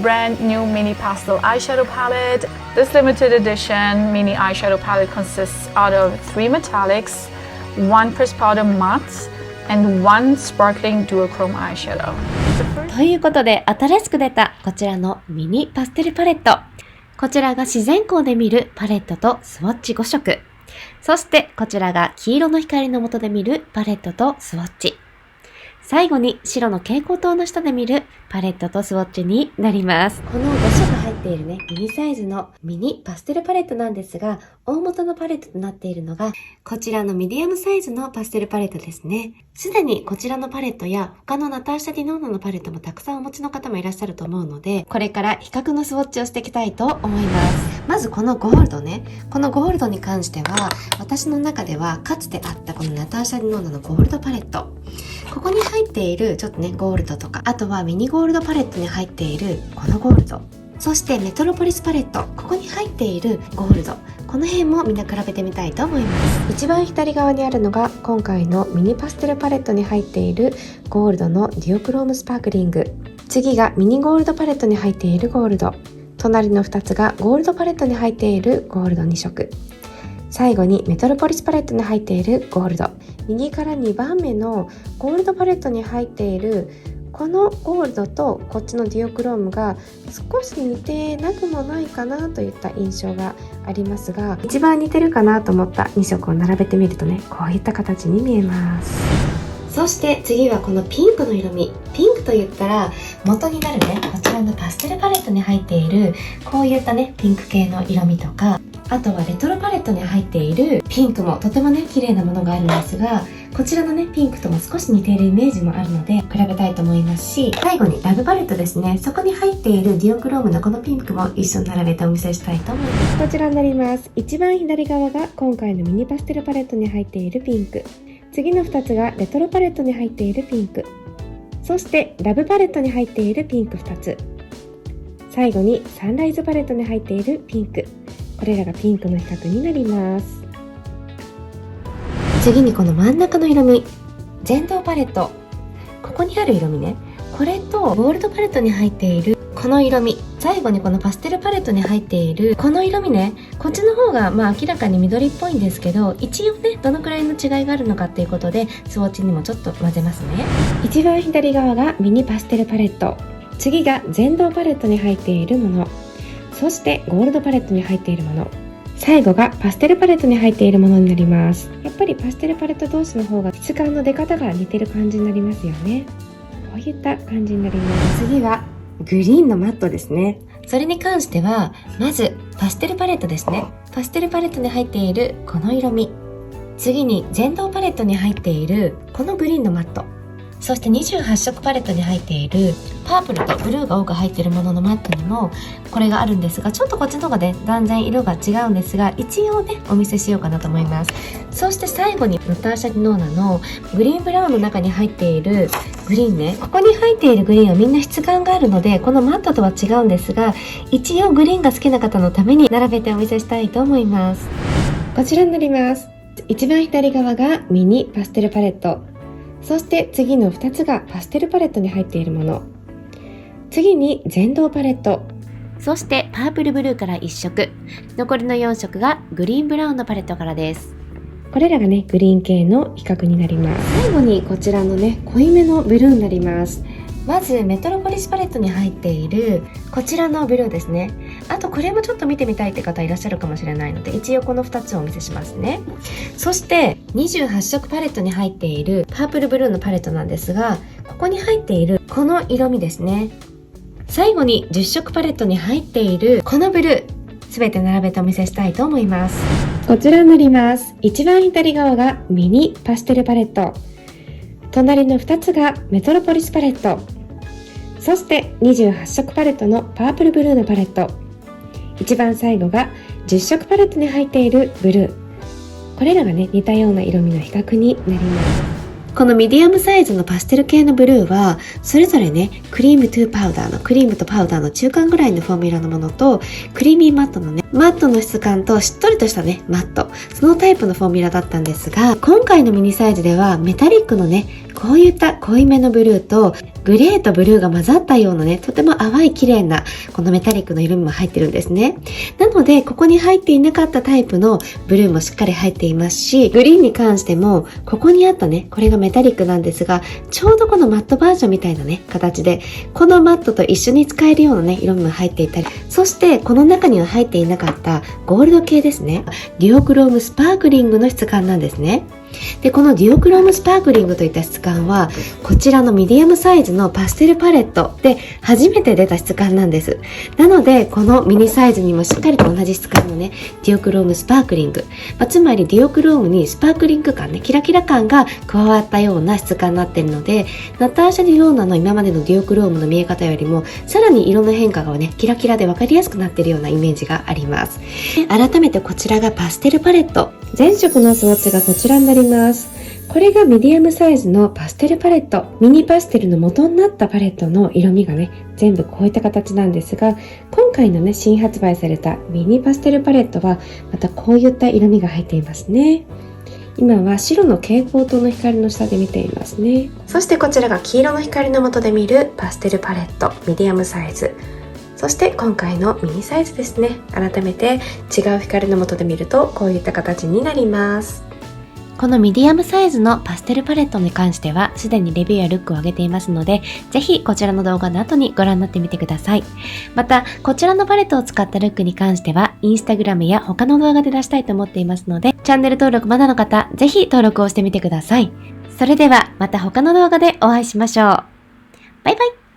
brand new mini pastel eyeshadow palette. This limited edition mini eyeshadow palette consists out of 3 metallics, 1 pressed powder matte, and 1 sparkling duochrome eyeshadow. ということで、新しく出たこちらのミニパステルパレット。こちらが自然光で見るパレットとスウォッチ5色。そしてこちらが黄色の光の下で見るパレットとスウォッチ。最後に白の蛍光灯の下で見るパレットとスウォッチになります。この5色入っているね、ミニサイズのミニパステルパレットなんですが、大元のパレットとなっているのが、こちらのミディアムサイズのパステルパレットですね。すでにこちらのパレットや他のナターシャ・ディノーナのパレットもたくさんお持ちの方もいらっしゃると思うので、これから比較のスウォッチをしていきたいと思います。まずこのゴールドね。このゴールドに関しては、私の中ではかつてあったこのナターシャ・ディノーナのゴールドパレット。ここに入っているちょっとねゴールドとか、あとはミニゴールドパレットに入っているこのゴールド、そしてメトロポリスパレット、ここに入っているゴールド、この辺もみんな比べてみたいと思います。一番左側にあるのが今回のミニパステルパレットに入っているゴールドのデュオクロームスパークリング。次がミニゴールドパレットに入っているゴールド、隣の2つがゴールドパレットに入っているゴールド2色、最後にメトロポリスパレットに入っているゴールド、右から2番目のゴールドパレットに入っているこのゴールドとこっちのデュオクロームが少し似てなくもないかなといった印象がありますが、一番似てるかなと思った2色を並べてみるとね、こういった形に見えます。そして次はこのピンクの色味。ピンクといったら元になるね、こちらのパステルパレットに入っているこういったねピンク系の色味とか、あとはレトロパレットに入っているピンクもとてもね綺麗なものがあるんですが、こちらのねピンクとも少し似ているイメージもあるので比べたいと思いますし、最後にラブパレットですね。そこに入っているディオクロームのこのピンクも一緒に並べてお見せしたいと思います。こちらになります。一番左側が今回のミニパステルパレットに入っているピンク、次の2つがレトロパレットに入っているピンク、そしてラブパレットに入っているピンク2つ、最後にサンライズパレットに入っているピンク、これらがピンクの比較になります。次にこの真ん中の色味、全動パレット、ここにある色味ね、これとゴールドパレットに入っているこの色味、最後にこのパステルパレットに入っているこの色味ね、こっちの方が明らかに緑っぽいんですけど、一応ねどのくらいの違いがあるのかっていうことでスウォッチにもちょっと混ぜますね。一番左側がミニパステルパレット、次が全動パレットに入っているもの、そしてゴールドパレットに入っているもの、最後がパステルパレットに入っているものになります。やっぱりパステルパレット同士の方が質感の出方が似てる感じになりますよね。こういった感じになります。次はグリーンのマットですね。それに関してはまずパステルパレットですね。パステルパレットに入っているこの色味、次に全動パレットに入っているこのグリーンのマット、そして28色パレットに入っているパープルとブルーが多く入っているもののマットにもこれがあるんですが、ちょっとこっちの方がね断然色が違うんですが、一応ねお見せしようかなと思います。そして最後にナターシャ・ディノーナのグリーンブラウンの中に入っているグリーンね、ここに入っているグリーンはみんな質感があるのでこのマットとは違うんですが、一応グリーンが好きな方のために並べてお見せしたいと思います。こちらになります。一番左側がミニパステルパレット、そして次の2つがパステルパレットに入っているもの、次に全動パレット、そしてパープルブルーから1色、残りの4色がグリーンブラウンのパレットからです。これらがねグリーン系の比較になります。最後にこちらのね濃いめのブルーになります。まずメトロポリスパレットに入っているこちらのブルーですね。あとこれもちょっと見てみたいって方いらっしゃるかもしれないので一応この2つをお見せしますね。そして28色パレットに入っているパープルブルーのパレットなんですが、ここに入っているこの色味ですね。最後に10色パレットに入っているこのブルー、すべて並べてお見せしたいと思います。こちらになります。一番左側がミニパステルパレット、隣の2つがメトロポリスパレット、そして28色パレットのパープルブルーのパレット、一番最後が10色パレットに入っているブルー、これらがね似たような色味の比較になります。このミディアムサイズのパステル系のブルーはそれぞれねクリームトゥーパウダーのクリームとパウダーの中間ぐらいのフォーミュラのものと、クリーミーマットのねマットの質感としっとりとしたねマット、そのタイプのフォーミュラだったんですが、今回のミニサイズではメタリックのねこういった濃いめのブルーとグレーとブルーが混ざったようなね、とても淡い綺麗なこのメタリックの色味も入ってるんですね。なのでここに入っていなかったタイプのブルーもしっかり入っていますし、グリーンに関してもここにあったね、これがメタリックなんですが、ちょうどこのマットバージョンみたいなね形で、このマットと一緒に使えるようなね色味も入っていたり、そしてこの中には入っていなかったゴールド系ですね、デュオクロームスパークリングの質感なんですね。で、このデュオクロームスパークリングといった質感はこちらのミディアムサイズのパステルパレットで初めて出た質感なんです。なのでこのミニサイズにもしっかりと同じ質感のねデュオクロームスパークリング、つまりデュオクロームにスパークリング感ね、キラキラ感が加わったような質感になっているので、ナターシャ・ディオーナの今までのデュオクロームの見え方よりもさらに色の変化がねキラキラで分かりやすくなっているようなイメージがあります。改めてこちらがパステルパレット、全色のスウォッチがこちらになります。これがミディアムサイズのパステルパレット、ミニパステルの元になったパレットの色味がね全部こういった形なんですが、今回のね新発売されたミニパステルパレットはまたこういった色味が入っていますね。今は白の蛍光灯の光の下で見ていますね。そしてこちらが黄色の光の下で見るパステルパレット、ミディアムサイズ、そして今回のミニサイズですね。改めて違う光の下で見るとこういった形になります。このミディアムサイズのパステルパレットに関してはすでにレビューやルックを上げていますので、ぜひこちらの動画の後にご覧になってみてください。またこちらのパレットを使ったルックに関してはインスタグラムや他の動画で出したいと思っていますので、チャンネル登録まだの方ぜひ登録をしてみてください。それではまた他の動画でお会いしましょう。バイバイ。